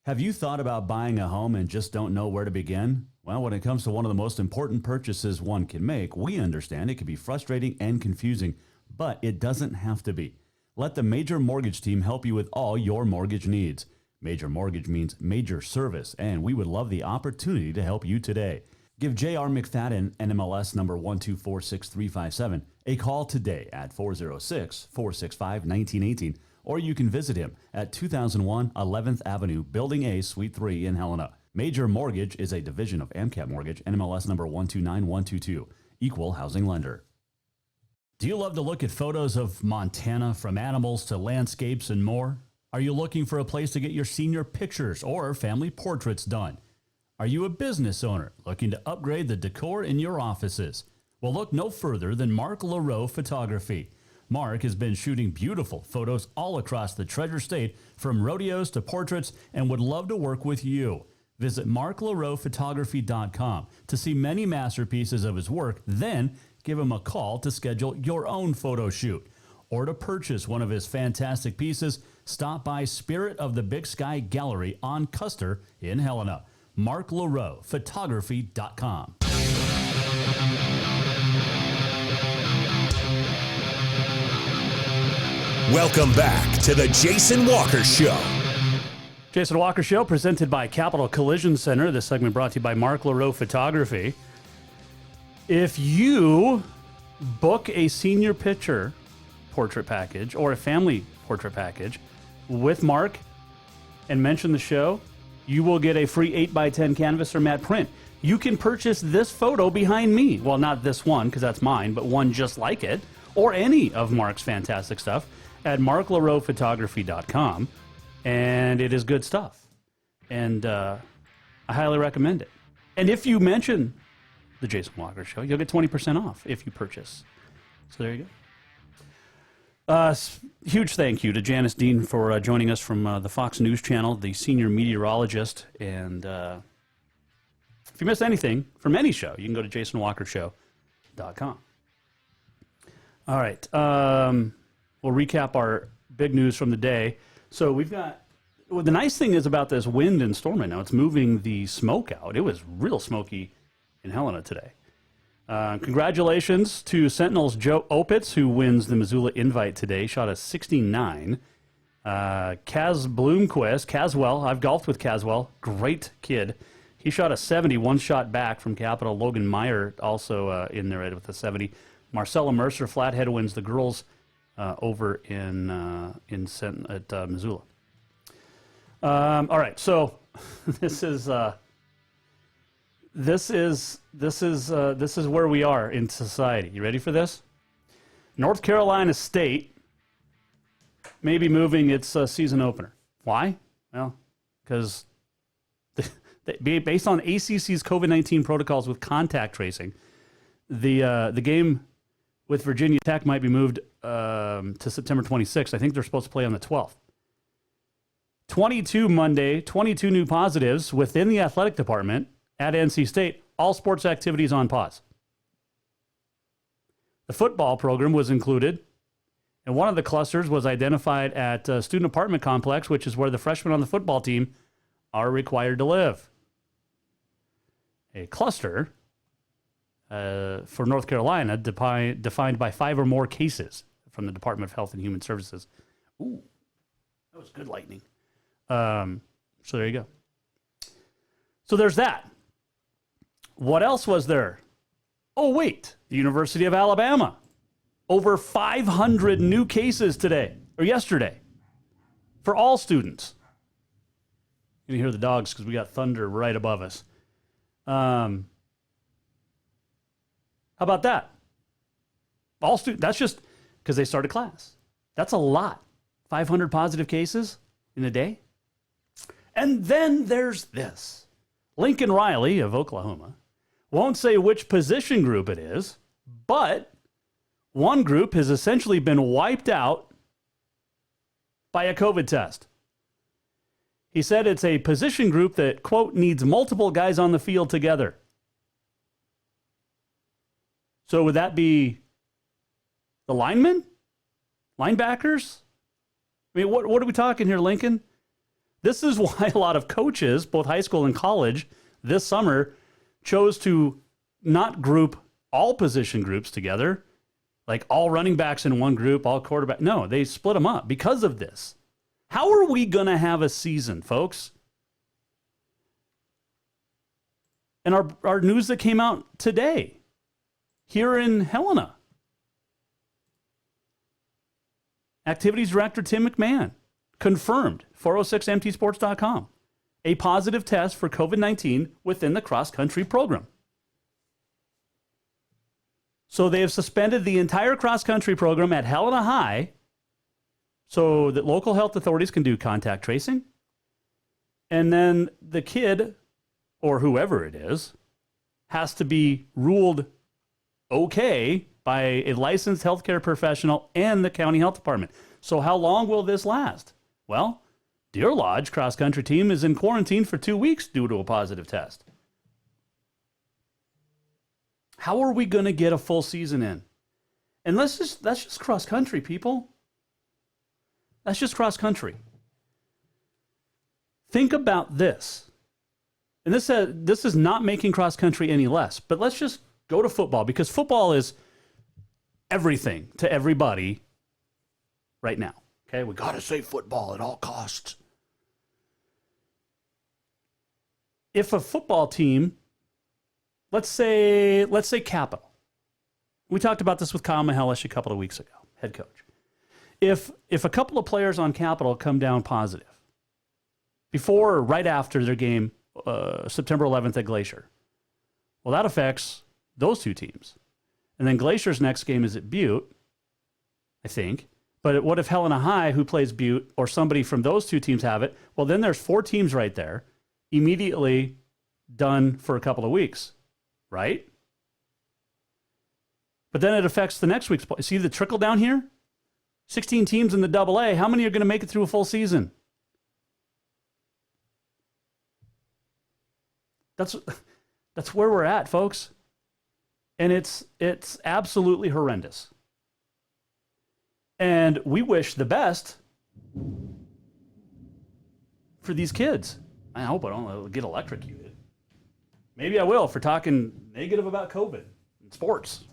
Have you thought about buying a home and just don't know where to begin? Well, when it comes to one of the most important purchases one can make, we understand it can be frustrating and confusing, but it doesn't have to be. Let the Major Mortgage team help you with all your mortgage needs. Major Mortgage means major service, and we would love the opportunity to help you today. Give J.R. McFadden, NMLS number 1246357, a call today at 406-465-1918, or you can visit him at 2001 11th Avenue, Building A, Suite 3 in Helena. Major Mortgage is a division of AMCAP Mortgage, NMLS number 129122, equal housing lender. Do you love to look at photos of Montana, from animals to landscapes and more? Are you looking for a place to get your senior pictures or family portraits done? Are you a business owner looking to upgrade the decor in your offices? Well, look no further than Mark LaRoe Photography. Mark has been shooting beautiful photos all across the Treasure State, from rodeos to portraits, and would love to work with you. Visit marklaroephotography.com to see many masterpieces of his work, then give him a call to schedule your own photo shoot. Or to purchase one of his fantastic pieces, stop by Spirit of the Big Sky Gallery on Custer in Helena. marklaroephotography.com. Welcome back to the Jason Walker Show. Jason Walker Show, presented by Capital Collision Center. This segment brought to you by Mark LaRoe Photography. If you book a senior picture portrait package or a family portrait package with Mark and mention the show, you will get a free 8x10 canvas or matte print. You can purchase this photo behind me. Well, not this one, because that's mine, but one just like it, or any of Mark's fantastic stuff at marklaroephotography.com, and it is good stuff. And I highly recommend it. And if you mention the Jason Walker Show, you'll get 20% off if you purchase. So there you go. Huge thank you to Janice Dean for joining us from the Fox News Channel, the senior meteorologist. And if you missed anything from any show, you can go to jasonwalkershow.com. All right. We'll recap our big news from the day. So we've got the nice thing is about this wind and storm right now, it's moving the smoke out. It was real smoky in Helena today. Congratulations to Sentinel's Joe Opitz, who wins the Missoula Invite today. Shot a 69. Kaz Bloomquist, Caswell, I've golfed with Caswell. Great kid. He shot a 70, one shot back from Capital. Logan Meyer also in there with a 70. Marcella Mercer, Flathead, wins the girls over in Missoula. All right, so this is where we are in society. You ready for this? North Carolina State may be moving its season opener. Why? Well, because based on ACC's COVID-19 protocols with contact tracing, the game with Virginia Tech might be moved to September 26th. I think they're supposed to play on the 12th. 22 new positives within the athletic department at NC State. All sports activities on pause. The football program was included, and one of the clusters was identified at a student apartment complex, which is where the freshmen on the football team are required to live. A cluster for North Carolina defined by 5 or more cases from the Department of Health and Human Services. Ooh, that was good lightning. So there you go. So there's that. What else was there? Oh, wait. The University of Alabama. Over 500 new cases today, or yesterday, for all students. You can hear the dogs because we got thunder right above us. How about that? All students, that's just because they started class. That's a lot. 500 positive cases in a day. And then there's this. Lincoln Riley of Oklahoma won't say which position group it is, but one group has essentially been wiped out by a COVID test. He said it's a position group that, quote, needs multiple guys on the field together. So would that be the linemen? Linebackers? I mean, what are we talking here, Lincoln? This is why a lot of coaches, both high school and college, this summer chose to not group all position groups together, like all running backs in one group, all quarterback. No, they split them up because of this. How are we going to have a season, folks? And our news that came out today here in Helena. Activities Director Tim McMahon confirmed, 406mtsports.com, a positive test for COVID-19 within the cross-country program. So they have suspended the entire cross-country program at Helena High so that local health authorities can do contact tracing. And then the kid, or whoever it is, has to be ruled okay by a licensed healthcare professional and the county health department. So how long will this last? Well, Deer Lodge cross-country team is in quarantine for 2 weeks due to a positive test. How are we going to get a full season in? And that's just cross-country, people. That's just cross-country. Think about this. And this is not making cross-country any less, but let's just go to football, because football is everything to everybody right now. Okay, we got to say football at all costs. If a football team, let's say Capital. We talked about this with Kyle Mihelish a couple of weeks ago, head coach. If a couple of players on Capital come down positive before or right after their game, September 11th at Glacier, well, that affects those two teams. And then Glacier's next game is at Butte, I think. But what if Helena High, who plays Butte, or somebody from those two teams have it? Well, then there's 4 teams right there, immediately done for a couple of weeks, right? But then it affects the next week's play. See the trickle down here? 16 teams in the AA. How many are going to make it through a full season? That's where we're at, folks. And it's absolutely horrendous. And we wish the best for these kids. I hope I don't get electrocuted. Maybe I will for talking negative about COVID in sports.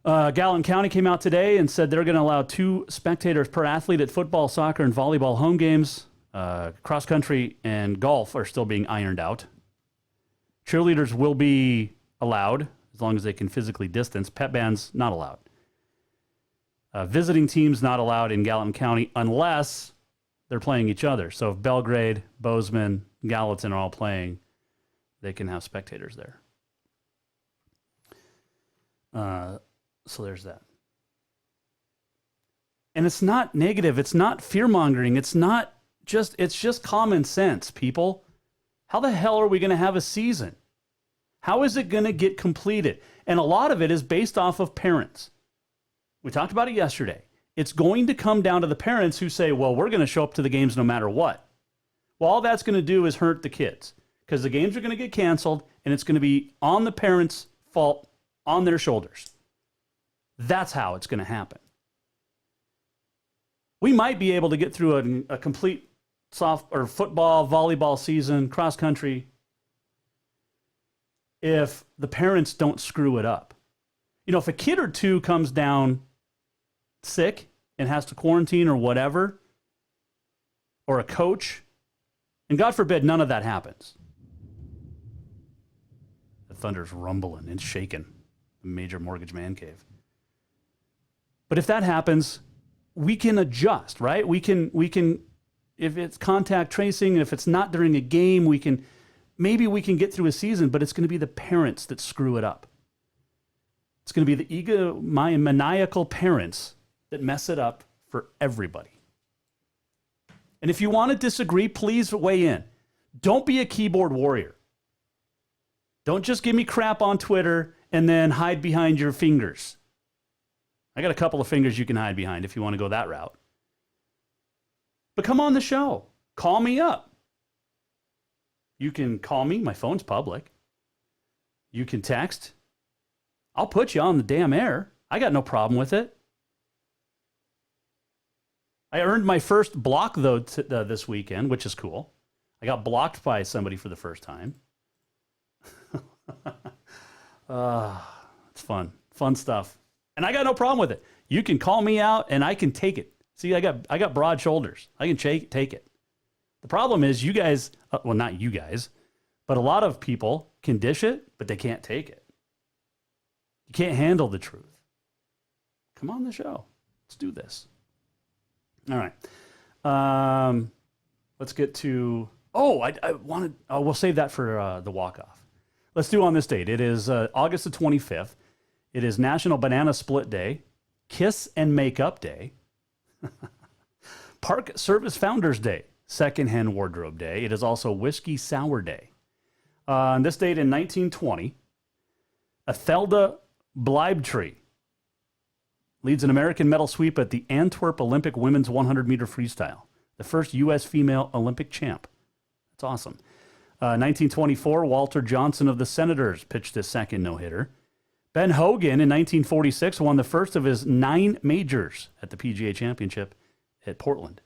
Gallatin County came out today and said they're going to allow 2 spectators per athlete at football, soccer, and volleyball home games. Cross country and golf are still being ironed out. Cheerleaders will be allowed as long as they can physically distance. Pep bands not allowed. Visiting teams not allowed in Gallatin County unless they're playing each other. So if Belgrade, Bozeman, Gallatin are all playing, they can have spectators there. So there's that. And it's not negative. It's not fear-mongering. It's just common sense, people. How the hell are we going to have a season? How is it going to get completed? And a lot of it is based off of parents. We talked about it yesterday. It's going to come down to the parents who say, well, we're going to show up to the games no matter what. Well, all that's going to do is hurt the kids because the games are going to get canceled and it's going to be on the parents' fault, on their shoulders. That's how it's going to happen. We might be able to get through a complete soft or football, volleyball season, cross country, if the parents don't screw it up. You know, if a kid or two comes down sick and has to quarantine or whatever, or a coach, and God forbid none of that happens. The thunder's rumbling and shaking. The major mortgage man cave. But if that happens, we can adjust, right? We can, if it's contact tracing, and if it's not during a game, maybe we can get through a season, but it's going to be the parents that screw it up. It's going to be the egomaniacal parents that mess it up for everybody. And if you want to disagree, please weigh in. Don't be a keyboard warrior. Don't just give me crap on Twitter and then hide behind your fingers. I got a couple of fingers you can hide behind if you want to go that route. But come on the show. Call me up. You can call me. My phone's public. You can text. I'll put you on the damn air. I got no problem with it. I earned my first block, though, this weekend, which is cool. I got blocked by somebody for the first time. It's fun. Fun stuff. And I got no problem with it. You can call me out, and I can take it. See, I got broad shoulders. I can take it. The problem is you guys, well, not you guys, but a lot of people can dish it, but they can't take it. You can't handle the truth. Come on the show. Let's do this. All right. Let's get to, we'll save that for the walk-off. Let's do on this date. It is August the 25th. It is National Banana Split Day, Kiss and Makeup Day, Park Service Founders Day, Secondhand Wardrobe Day. It is also Whiskey Sour Day. On this date in 1920, Ethelda Bleibtree leads an American medal sweep at the Antwerp Olympic Women's 100-meter freestyle, the first U.S. female Olympic champ. That's awesome. 1924, Walter Johnson of the Senators pitched his second no-hitter. Ben Hogan in 1946 won the first of his 9 majors at the PGA Championship at Portland.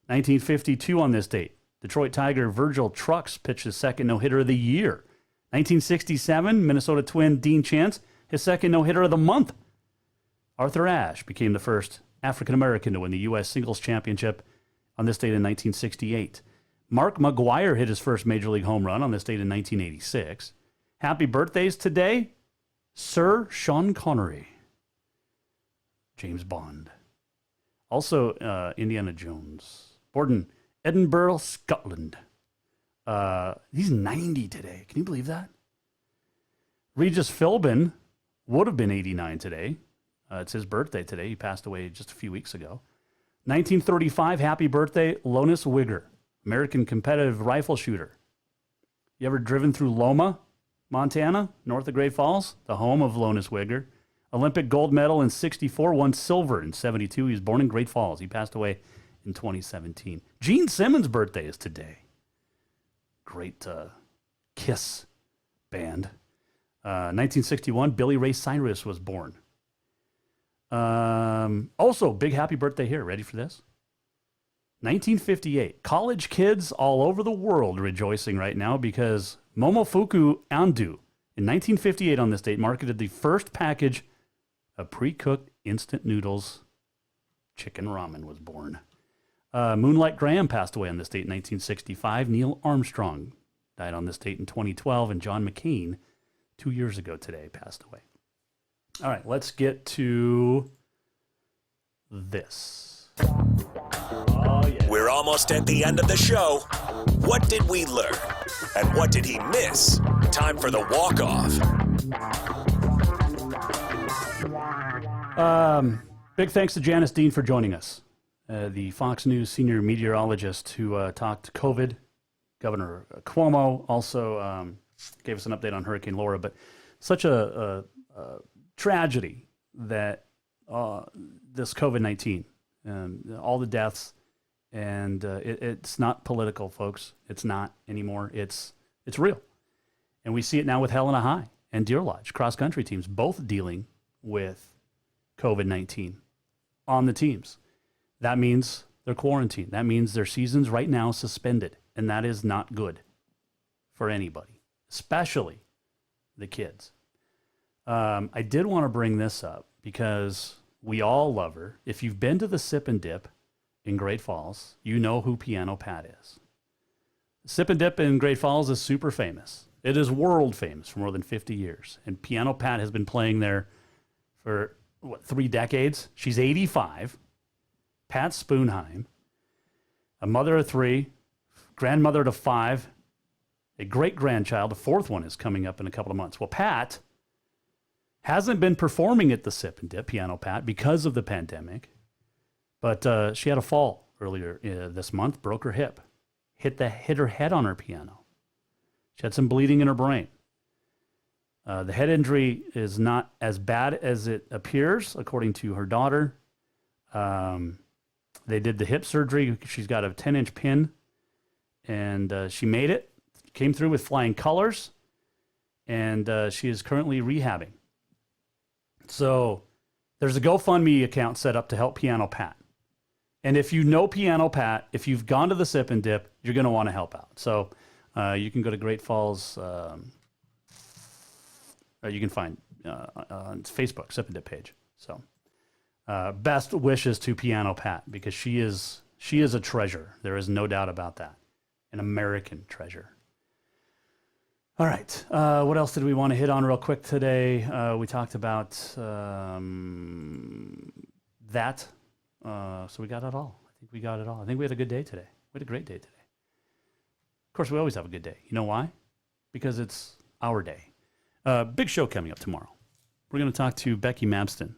1952 on this date, Detroit Tiger Virgil Trucks pitched his second no-hitter of the year. 1967, Minnesota Twin Dean Chance, his second no-hitter of the month. Arthur Ashe became the first African-American to win the U.S. Singles Championship on this date in 1968. Mark McGwire hit his first Major League home run on this date in 1986. Happy birthdays today, Sir Sean Connery, James Bond. Also, Indiana Jones. Born in Edinburgh, Scotland. He's 90 today. Can you believe that? Regis Philbin would have been 89 today. It's his birthday today. He passed away just a few weeks ago. 1935, happy birthday, Lonis Wigger, American competitive rifle shooter. You ever driven through Loma, Montana, north of Great Falls? The home of Lonis Wigger. Olympic gold medal in 64, won silver in 72. He was born in Great Falls. He passed away in 2017. Gene Simmons' birthday is today. Great Kiss band. 1961, Billy Ray Cyrus was born. Also, big happy birthday here. Ready for this? 1958. College kids all over the world rejoicing right now because Momofuku Andu in 1958 on this date marketed the first package of pre-cooked instant noodles. Chicken ramen was born. Moonlight Graham passed away on this date in 1965. Neil Armstrong died on this date in 2012. And John McCain, 2 years ago today, passed away. All right, let's get to this. Oh, yeah. We're almost at the end of the show. What did we learn? And what did he miss? Time for the walk-off. Big thanks to Janice Dean for joining us, the Fox News senior meteorologist who talked COVID. Governor Cuomo also gave us an update on Hurricane Laura, but such a tragedy that this COVID-19, all the deaths, and it's not political, folks. It's not anymore. It's real. And we see it now with Helena High and Deer Lodge, cross-country teams, both dealing with COVID-19 on the teams. That means they're quarantined. That means their season's right now suspended, and that is not good for anybody, especially the kids. I did want to bring this up because we all love her. If you've been to the Sip and Dip in Great Falls, you know who Piano Pat is. Sip and Dip in Great Falls is super famous. It is world famous for more than 50 years. And Piano Pat has been playing there for, 3 decades? She's 85. Pat Spoonheim, a mother of 3, grandmother to 5, a great-grandchild. A 4th one is coming up in a couple of months. Well, Pat hasn't been performing at the Sip and Dip, Piano Pat, because of the pandemic. But she had a fall earlier this month, broke her hip, hit her head on her piano. She had some bleeding in her brain. The head injury is not as bad as it appears, according to her daughter. They did the hip surgery. She's got a 10-inch pin, and she made it, came through with flying colors, and she is currently rehabbing. So there's a GoFundMe account set up to help Piano Pat. And if you know Piano Pat, if you've gone to the Sip and Dip, you're going to want to help out. So you can go to Great Falls. You can find on Facebook, Sip and Dip page. So best wishes to Piano Pat, because she is a treasure. There is no doubt about that. An American treasure. All right. What else did we want to hit on real quick today? We talked about that. So we got it all. I think we got it all. I think we had a good day today. We had a great day today. Of course, we always have a good day. You know why? Because it's our day. Big show coming up tomorrow. We're going to talk to Becky Mabston.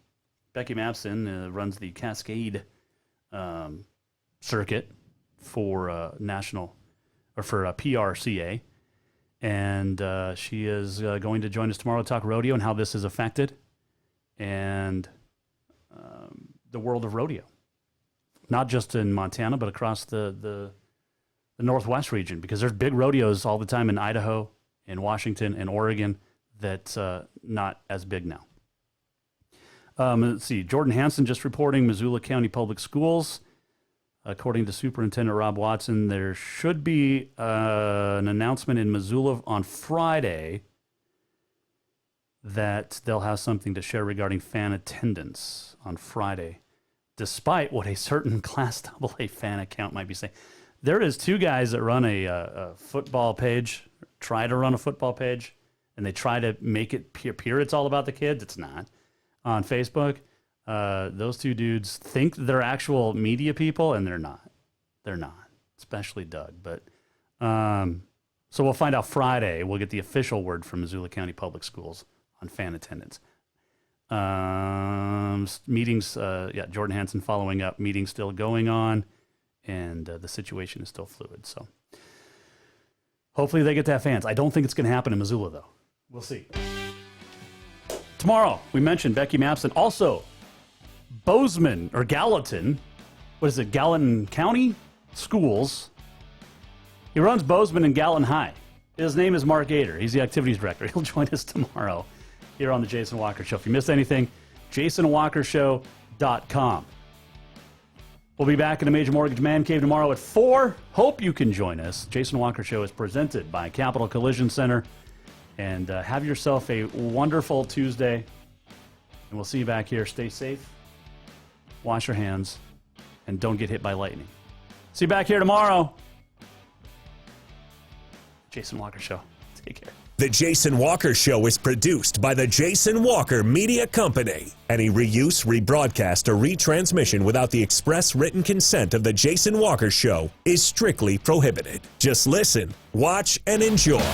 Becky Mabston runs the Cascade circuit for PRCA. And she is going to join us tomorrow to talk rodeo and how this is affected and the world of rodeo. Not just in Montana, but across the Northwest region, because there's big rodeos all the time in Idaho, in Washington, and Oregon that's not as big now. Let's see. Jordan Hansen just reporting Missoula County Public Schools. According to Superintendent Rob Watson, there should be an announcement in Missoula on Friday that they'll have something to share regarding fan attendance on Friday, despite what a certain Class AA fan account might be saying. There is 2 guys that run a football page, try to run a football page, and they try to make it appear it's all about the kids. It's not. On Facebook, those 2 dudes think they're actual media people, and they're not. They're not, especially Doug. But so we'll find out Friday. We'll get the official word from Missoula County Public Schools on fan attendance. Meetings, Jordan Hansen following up. Meetings still going on, and the situation is still fluid. So hopefully they get to have fans. I don't think it's going to happen in Missoula, though. We'll see. Tomorrow, we mentioned Becky Mabston. Also, Bozeman, or Gallatin, what is it, Gallatin County Schools. He runs Bozeman and Gallatin High. His name is Mark Gator. He's the activities director. He'll join us tomorrow here on the Jason Walker Show. If you missed anything, jasonwalkershow.com. We'll be back in the Major Mortgage Man Cave tomorrow at 4. Hope you can join us. Jason Walker Show is presented by Capital Collision Center. And have yourself a wonderful Tuesday. And we'll see you back here. Stay safe. Wash your hands. And don't get hit by lightning. See you back here tomorrow. Jason Walker Show. Take care. The Jason Walker Show is produced by the Jason Walker Media Company. Any reuse, rebroadcast, or retransmission without the express written consent of the Jason Walker Show is strictly prohibited. Just listen, watch, and enjoy.